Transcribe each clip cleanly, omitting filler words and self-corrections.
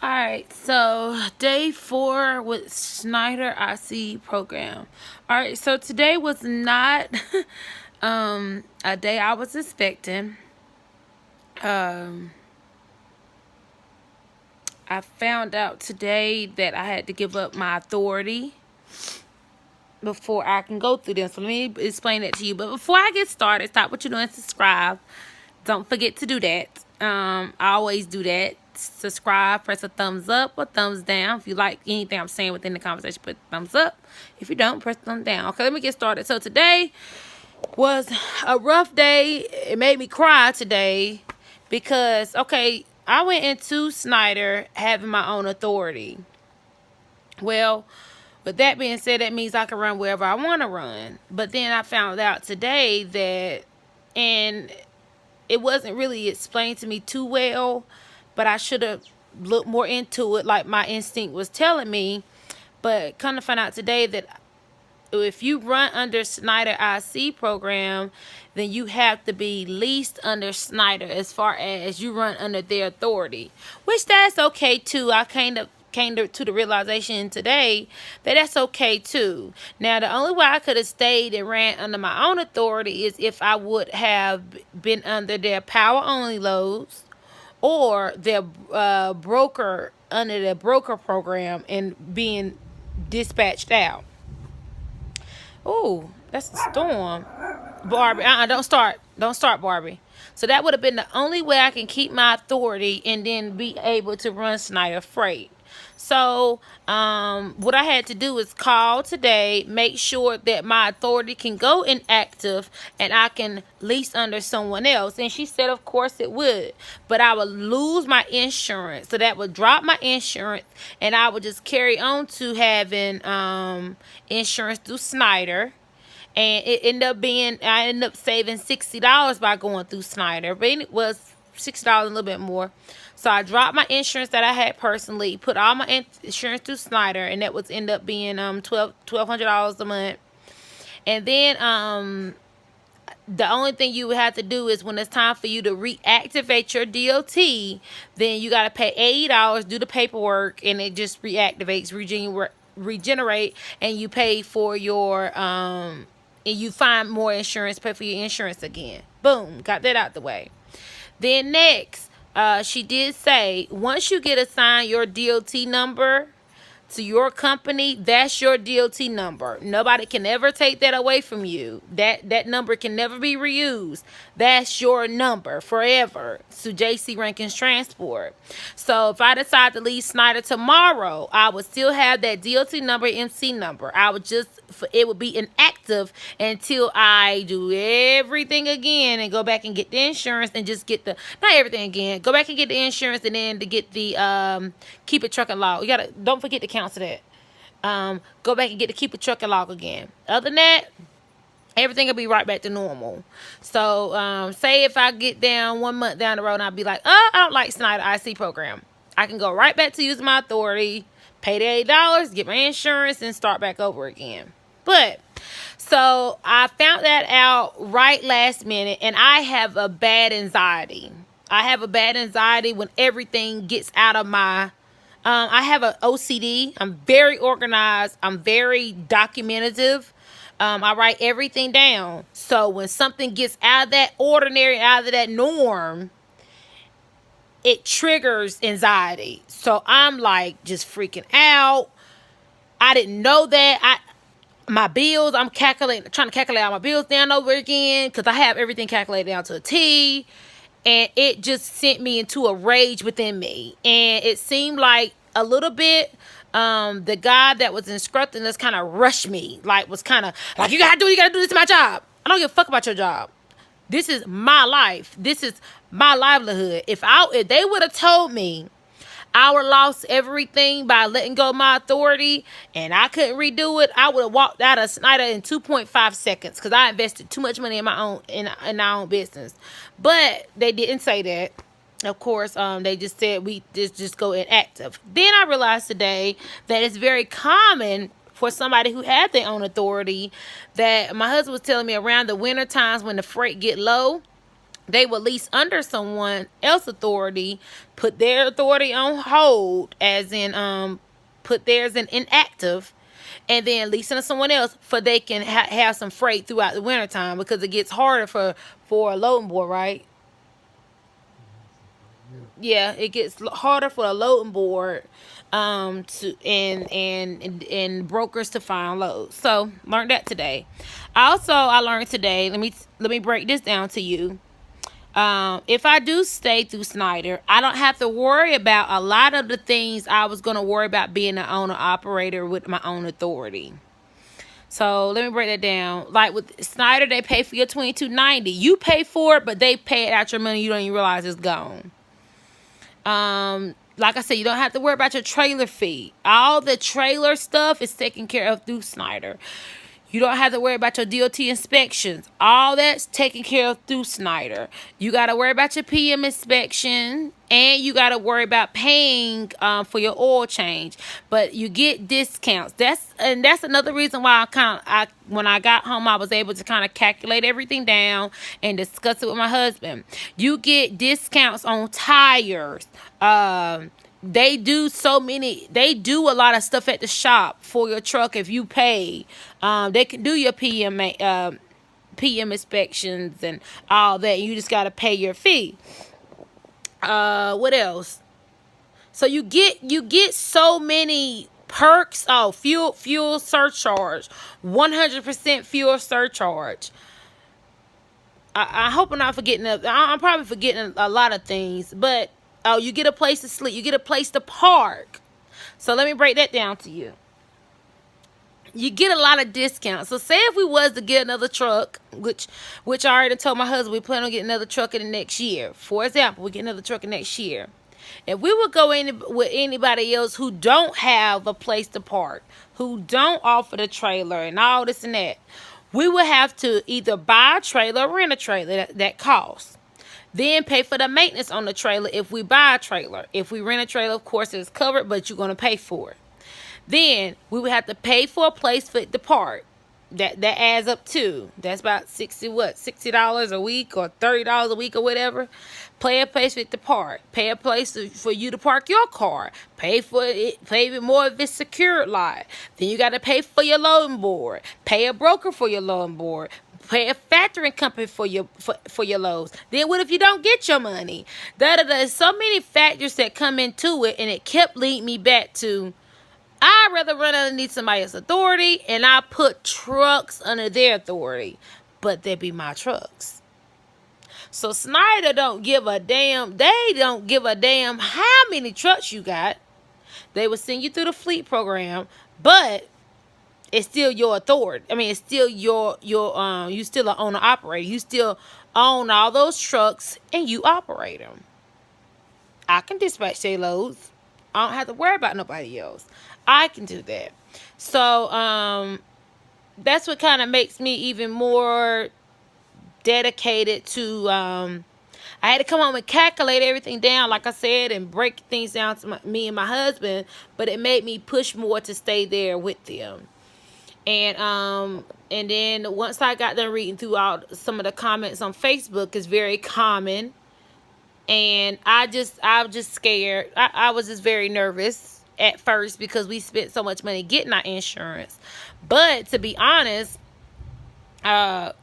Alright, so day 4 with Schneider IC program. Alright, so today was not a day I was expecting. I found out today that I had to give up my authority before I can go through this. So let me explain that to you. But before I get started, stop what you're doing, subscribe. Don't forget to do that. I always do that. Subscribe, press a thumbs up or thumbs down. If you like anything I'm saying within the conversation, put thumbs up. If you don't, press thumb down. Okay, let me get started. So today was a rough day. It made me cry today because, okay, I went into Schneider having my own authority. Well, with that being said, that means I can run wherever I want to run. But then I found out today that, and it wasn't really explained to me too well, but I should have looked more into it like my instinct was telling me. But come to find out today that if you run under Schneider IC program, then you have to be leased under Schneider as far as you run under their authority, which that's okay too. I kind of came to the realization today that that's okay too. Now, the only way I could have stayed and ran under my own authority is if I would have been under their power only loads or their broker, under their broker program, and being dispatched out. Oh, that's a storm. Barbie, don't start. Don't start, Barbie. So that would have been the only way I can keep my authority and then be able to run Schneider Freight. So what I had to do is call today, make sure that my authority can go inactive and I can lease under someone else. And she said, of course it would, but I would lose my insurance. So that would drop my insurance and I would just carry on to having insurance through Schneider. And it I ended up saving $60 by going through Schneider. But it was $60 a little bit more. So I dropped my insurance that I had personally, put all my insurance through Schneider, and that was end up being $1,200 a month. And then the only thing you would have to do is when it's time for you to reactivate your DOT, then you got to pay $80, do the paperwork, and it just reactivates, regenerate, and you pay for your and you find more insurance, pay for your insurance again. Boom, got that out the way. Then next, she did say once you get assigned your DOT number to your company, that's your DOT number. Nobody can ever take that away from you. That number can never be reused. That's your number forever. So JC Rankin's Transport. So if I decide to leave Schneider tomorrow, I would still have that DOT number, MC number. It would be inactive until I do everything again and go back and get the insurance and just get not everything again. Go back and get the insurance and then to get the keep it truck and log. Don't forget to cancel that. Go back and get the keep it truck and log again. Other than that, everything will be right back to normal. So say if I get down 1 month down the road and I'll be like, I don't like Schneider IC program, I can go right back to using my authority, pay the $8, get my insurance, and start back over again. But so I found that out right last minute, and I have a bad anxiety. I have a bad anxiety when everything gets out of my I have an OCD. I'm very organized. I'm very documentative. I write everything down. So when something gets out of that ordinary, out of that norm, it triggers anxiety. So I'm like just freaking out. I didn't know that. My bills, I'm trying to calculate all my bills down over again because I have everything calculated down to a T. And it just sent me into a rage within me. And it seemed like a little bit, the guy that was instructing us kind of rushed me. Was kind of like, you gotta do this to my job. I don't give a fuck about your job. This is my life. This is my livelihood. If they would have told me I would have lost everything by letting go of my authority and I couldn't redo it, I would have walked out of Schneider in 2.5 seconds because I invested too much money in our own business. But they didn't say that. Of course, they just said we just go inactive. Then I realized today that it's very common for somebody who had their own authority, that my husband was telling me around the winter times when the freight get low, they will lease under someone else's authority, put their authority on hold, as in put theirs in inactive, and then lease into someone else for they can have some freight throughout the wintertime, because it gets harder for a loading board, right? Yeah, it gets harder for a loading board to and brokers to find loads. So learned that today. Also, I learned today, let me break this down to you. If I do stay through Schneider, I don't have to worry about a lot of the things I was going to worry about being an owner operator with my own authority. So let me break that down. Like with Schneider, they pay for your 2290. You pay for it, but they pay it out your money. You don't even realize it's gone. Like I said, you don't have to worry about your trailer fee. All the trailer stuff is taken care of through Schneider. You don't have to worry about your DOT inspections. All that's taken care of through Schneider. You got to worry about your PM inspection, and you got to worry about paying for your oil change. But you get discounts. That's another reason why when I got home, I was able to kind of calculate everything down and discuss it with my husband. You get discounts on tires. They do a lot of stuff at the shop for your truck if you pay. They can do your PM inspections and all that. You just got to pay your fee. What else? So you get so many perks. Oh, fuel surcharge, 100% fuel surcharge. I hope I'm not forgetting. I'm probably forgetting a lot of things, but oh, you get a place to sleep. You get a place to park. So let me break that down to you. You get a lot of discounts. So say if we was to get another truck, which I already told my husband we plan on getting another truck in the next year. For example, we get another truck in next year. If we would go in with anybody else who don't have a place to park, who don't offer the trailer and all this and that, we would have to either buy a trailer or rent a trailer that costs. Then pay for the maintenance on the trailer if we buy a trailer. If we rent a trailer, of course, it's covered, but you're going to pay for it. Then we would have to pay for a place for it to park. That adds up to, that's about $60 a week or $30 a week or whatever. Pay a place for it to park. Pay a place for you to park your car. Pay for it. Pay even more if it's secured lot. Then you got to pay for your loading board. Pay a broker for your loading board. Pay a factoring company for your loads. Then what if you don't get your money? There's so many factors that come into it, and it kept leading me back to, I'd rather run underneath somebody else's authority, and I put trucks under their authority, but they be my trucks. So Schneider don't give a damn. They don't give a damn how many trucks you got. They will send you through the fleet program, but it's still your authority. I mean, it's still your you still an owner operator. You still own all those trucks, and you operate them. I can dispatch their loads. I don't have to worry about nobody else. I can do that. So that's what kind of makes me even more dedicated to. I had to come home and calculate everything down, like I said, and break things down to me and my husband. But it made me push more to stay there with them. And then once I got done reading through some of the comments on Facebook, is very common. And I was just scared. I was just very nervous at first because we spent so much money getting our insurance. But to be honest, a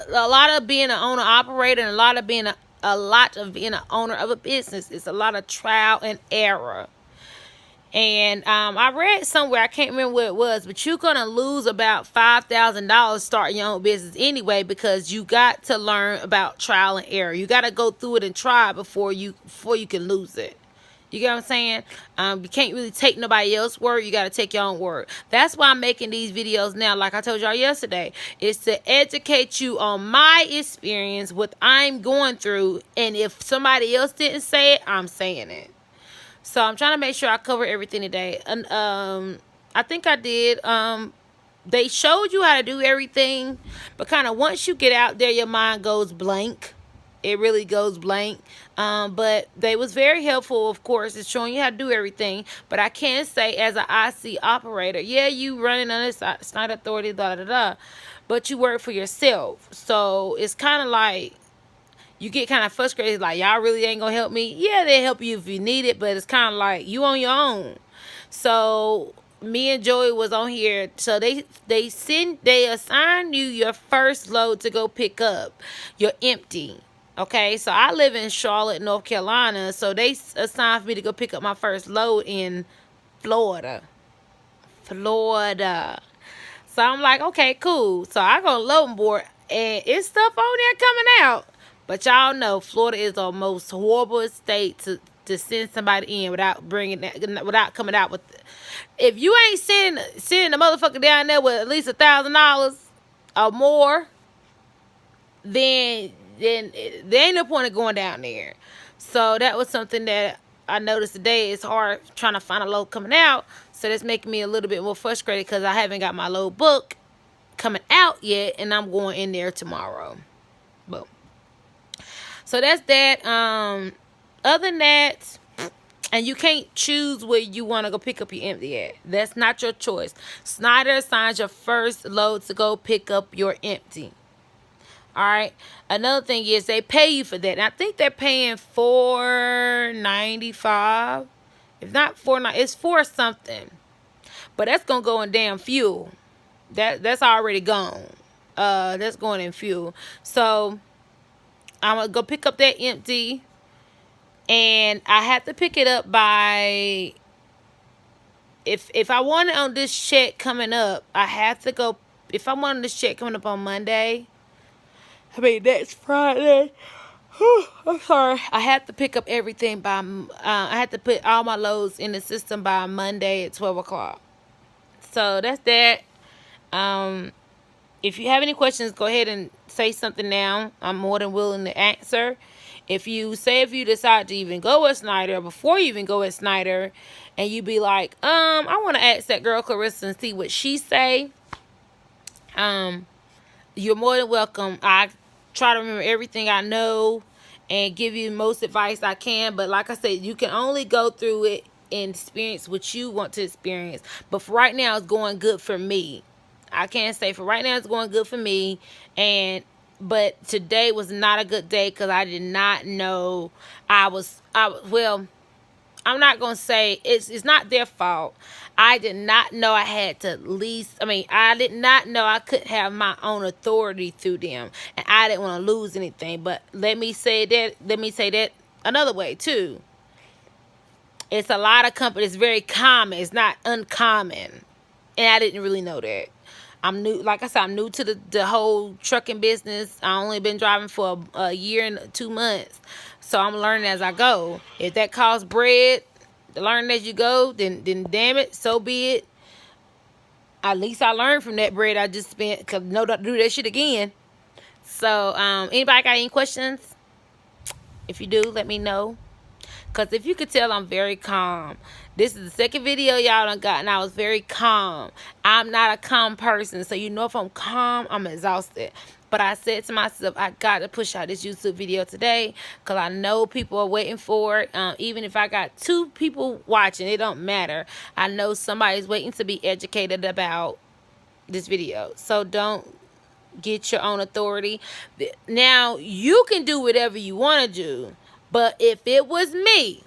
lot of being an owner operator and a lot of being an owner of a business is a lot of trial and error. And I read somewhere, I can't remember where it was, but you're going to lose about $5,000 starting your own business anyway, because you got to learn about trial and error. You got to go through it and try before you can lose it. You get what I'm saying? You can't really take nobody else's word. You got to take your own word. That's why I'm making these videos now, like I told y'all yesterday. It's to educate you on my experience, what I'm going through. And if somebody else didn't say it, I'm saying it. So I'm trying to make sure I cover everything today. And I think I did. They showed you how to do everything, but kind of once you get out there, your mind goes blank. It really goes blank. But they was very helpful, of course. It's showing you how to do everything. But I can say, as an IC operator, yeah, you running under Schneider authority, but you work for yourself. So it's kind of like, you get kind of frustrated, like, y'all really ain't gonna help me. Yeah, they help you if you need it, but it's kind of like you on your own. So me and Joey was on here. So they assign you your first load to go pick up. You're empty. Okay, so I live in Charlotte, North Carolina. So they assigned for me to go pick up my first load in Florida. Florida. So I'm like, okay, cool. So I go loading board, and it's stuff on there coming out. But y'all know Florida is the most horrible state to send somebody in without without coming out with. If you ain't sending the motherfucker down there with at least $1,000 or more, then there ain't no point of going down there. So that was something that I noticed today. It's hard trying to find a load coming out. So that's making me a little bit more frustrated because I haven't got my load book coming out yet, and I'm going in there tomorrow. Boom. So that's that. Other than that, and you can't choose where you want to go pick up your empty at. That's not your choice. Schneider assigns your first load to go pick up your empty. All right. Another thing is they pay you for that. And I think they're paying $4.95. If not $4.90, it's for something. But that's gonna go in damn fuel. That's already gone. That's going in fuel. So I'm gonna go pick up that empty, and I have to pick it up by. If I want it on this check coming up, I have to go. If I want this check coming up on Monday, I mean that's Friday. I'm sorry. I have to pick up everything by. I have to put all my loads in the system by Monday at 12 o'clock. So that's that. If you have any questions, go ahead and say something now. I'm more than willing to answer. If you decide to even go with Schneider, before you even go with Schneider, and you be like, I want to ask that girl Clarissa and see what she say. You're more than welcome. I try to remember everything I know and give you the most advice I can. But like I said, you can only go through it and experience what you want to experience. But for right now, it's going good for me. I can't say for right now it's going good for me. But today was not a good day because I did not know well, I'm not going to say it's not their fault. I did not know I had to I did not know I could have my own authority through them. And I didn't want to lose anything. But let me say that another way too. It's a lot of companies, very common. It's not uncommon. And I didn't really know that. I'm new, like I said, I'm new to the whole trucking business. I only been driving for a year and 2 months. So I'm learning as I go. If that costs bread, to learn as you go, then damn it, so be it. At least I learned from that bread I just spent, because no, don't do that shit again. So, anybody got any questions? If you do, let me know. Because if you could tell, I'm very calm. This is the second video y'all done got, and I was very calm. I'm not a calm person, so you know if I'm calm, I'm exhausted. But I said to myself, I got to push out this YouTube video today because I know people are waiting for it. Even if I got 2 people watching, it don't matter. I know somebody's waiting to be educated about this video. So don't get your own authority. Now, you can do whatever you want to do. But if it was me,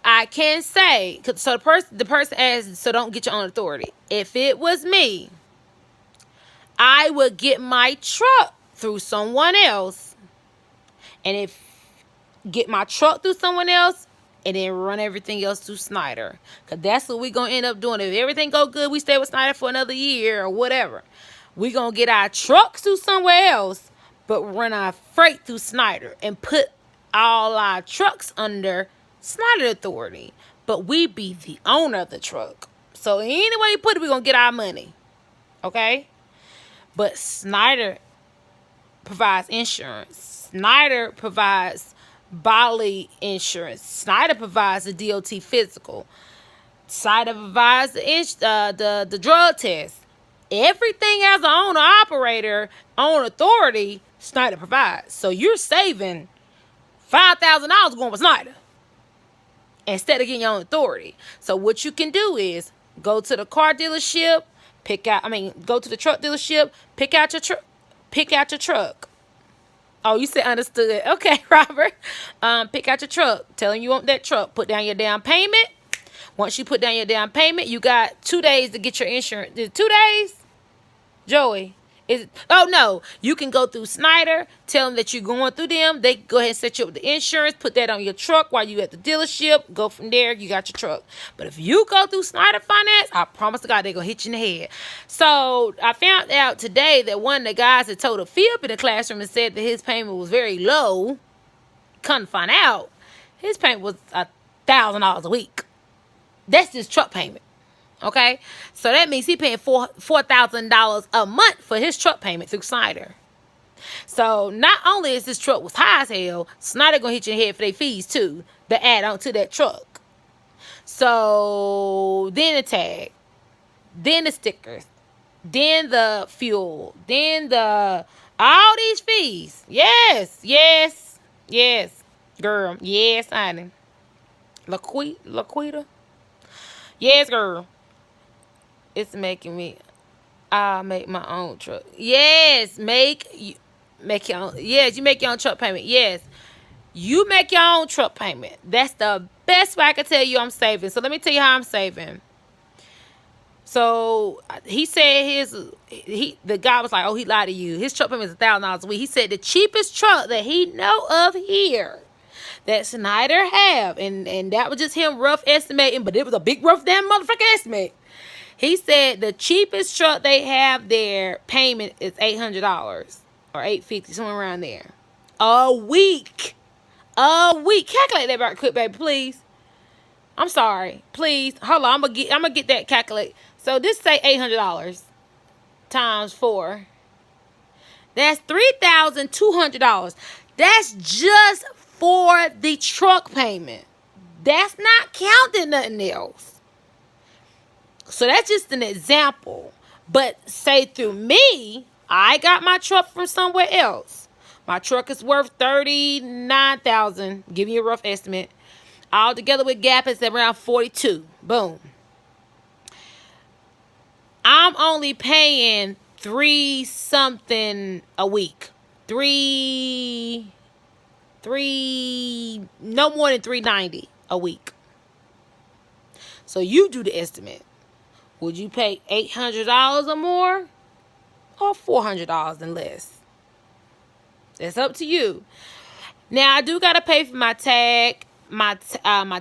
I can say, so the person asked, so don't get your own authority. If it was me, I would get my truck through someone else, and get my truck through someone else, and then run everything else through Schneider. Because that's what we're going to end up doing. If everything go good, we stay with Schneider for another year or whatever. We're going to get our trucks through somewhere else, but run our freight through Schneider and put all our trucks under Schneider authority. But we be the owner of the truck. So any way you put it, we're going to get our money. Okay? But Schneider provides insurance. Schneider provides bodily insurance. Schneider provides the DOT physical. Schneider provides the drug test. Everything as an owner operator, own authority, Schneider provides. So you're saving $5,000 going with Schneider instead of getting your own authority. So what you can do is go to the car dealership, go to the truck dealership, pick out your truck. Pick out your truck. Oh, you said understood. Okay, Robert. Pick out your truck. Tell him you want that truck. Put down your down payment. Once you put down your down payment, you got 2 days to get your insurance. 2 days? Joey. Oh no, you can go through Schneider, tell them that you're going through them. They go ahead and set you up with the insurance, put that on your truck while you at the dealership. Go from there, you got your truck. But if you go through Schneider Finance, I promise to God they're gonna hit you in the head. So I found out today that one of the guys that told a fib in the classroom and said that his payment was very low. Couldn't find out his payment was $1,000 a week. That's his truck payment. Okay, so that means he paying $4,000 a month for his truck payment through Schneider. So not only is this truck was high as hell, Schneider gonna hit you in the head for their fees too, to add on to that truck. So then the tag, then the stickers, then the fuel, then the all these fees. Yes, girl. Yes, honey. Laquita. Yes, girl. It's making me. I'll make my own truck. Yes, make your own. Yes, you make your own truck payment. Yes, you make your own truck payment. That's the best way I can tell you I'm saving. So let me tell you how I'm saving. So he said the guy was like, oh, he lied to you. His truck payment is $1,000 a week. He said the cheapest truck that he know of here that Schneider have, and that was just him rough estimating, but it was a big rough damn motherfucking estimate. He said the cheapest truck they have there payment is $800 or $850, somewhere around there. A week. Calculate that right quick, baby, please. I'm sorry. Please. Hold on. I'm gonna get that calculate. So this say $800 times 4. That's $3,200. That's just for the truck payment. That's not counting nothing else. So that's just an example. But say through me, I got my truck from somewhere else. My truck is worth $39,000. Give you a rough estimate. All together with Gap, it's around $42,000. Boom. I'm only paying $3 something a week. No more than $390 a week. So you do the estimate. Would you pay $800 or more, or $400 and less? It's up to you. Now I do gotta pay for my tag, my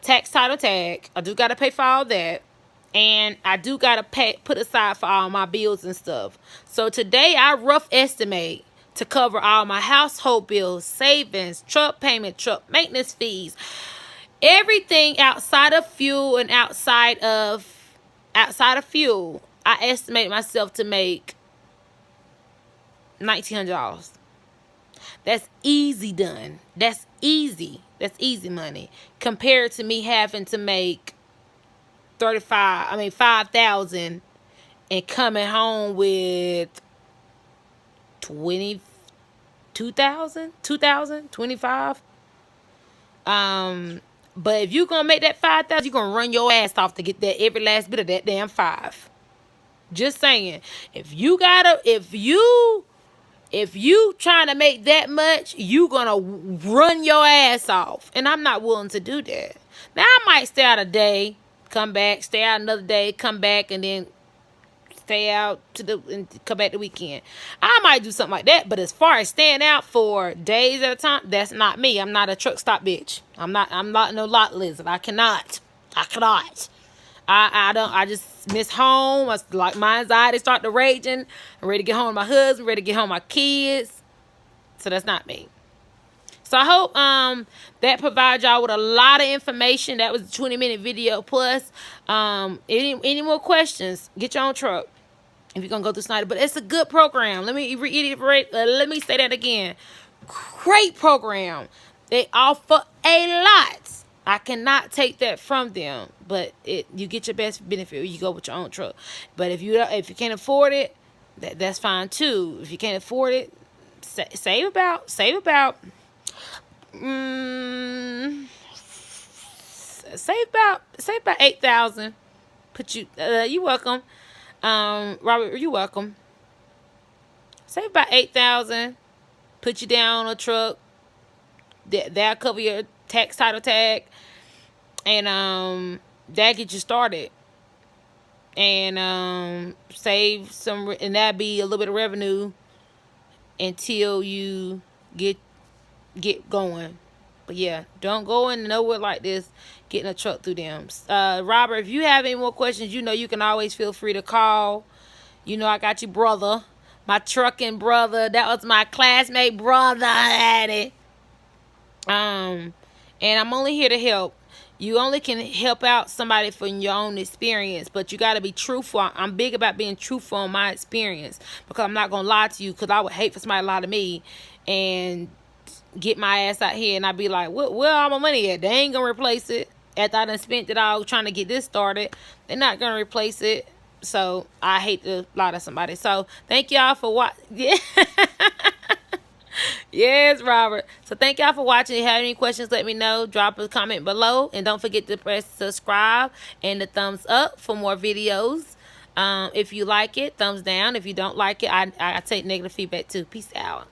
tax title tag. I do gotta pay for all that, and I do gotta put aside for all my bills and stuff. So today I rough estimate to cover all my household bills, savings, truck payment, truck maintenance fees, everything outside of fuel and outside of fuel. I estimate myself to make $1,900. That's easy done. That's easy money compared to me having to make $5,000 and coming home with $25,000. But if you're gonna make that $5,000, you're gonna run your ass off to get that every last bit of that damn $5,000. Just saying. If you trying to make that much, you gonna run your ass off. And I'm not willing to do that. Now I might stay out a day, come back, stay out another day, come back, and then stay out and come back the weekend. I might do something like that, but as far as staying out for days at a time, that's not me. I'm not a truck stop bitch. I'm not no lot lizard. I cannot. I just miss home. Like my anxiety start to raging. I'm ready to get home with my husband, ready to get home with my kids. So that's not me. So I hope that provides y'all with a lot of information. That was a 20-minute video plus. Any more questions, get your own truck if you're going to go through Schneider. But it's a good program. Let me reiterate. Let me say that again. Great program. They offer a lot. I cannot take that from them. But you get your best benefit when you go with your own truck. But if you can't afford it, that's fine too. If you can't afford it, save about save about $8,000. Put you. You welcome. Robert, you welcome. Save about 8,000. Put you down on a truck. That'll cover your tax title tag, and that get you started. And save some, and that'd be a little bit of revenue until you get going. But yeah, don't go in nowhere like this getting a truck through them. Robert, if you have any more questions, you can always feel free to call. I got you, brother. My trucking brother. That was my classmate brother at it. And I'm only here to help. You only can help out somebody from your own experience, but you got to be truthful. I'm big about being truthful on my experience, because I'm not going to lie to you, because I would hate for somebody to lie to me and get my ass out here and I'd be like, where all my money at? They ain't going to replace it. After I done spent it all trying to get this started, they're not going to replace it. So I hate to lie to somebody. So thank y'all for watching. Yeah. Yes, Robert. So thank y'all for watching. If you have any questions, let me know. Drop a comment below. And don't forget to press subscribe and the thumbs up for more videos. If you like it, thumbs down. If you don't like it, I take negative feedback too. Peace out.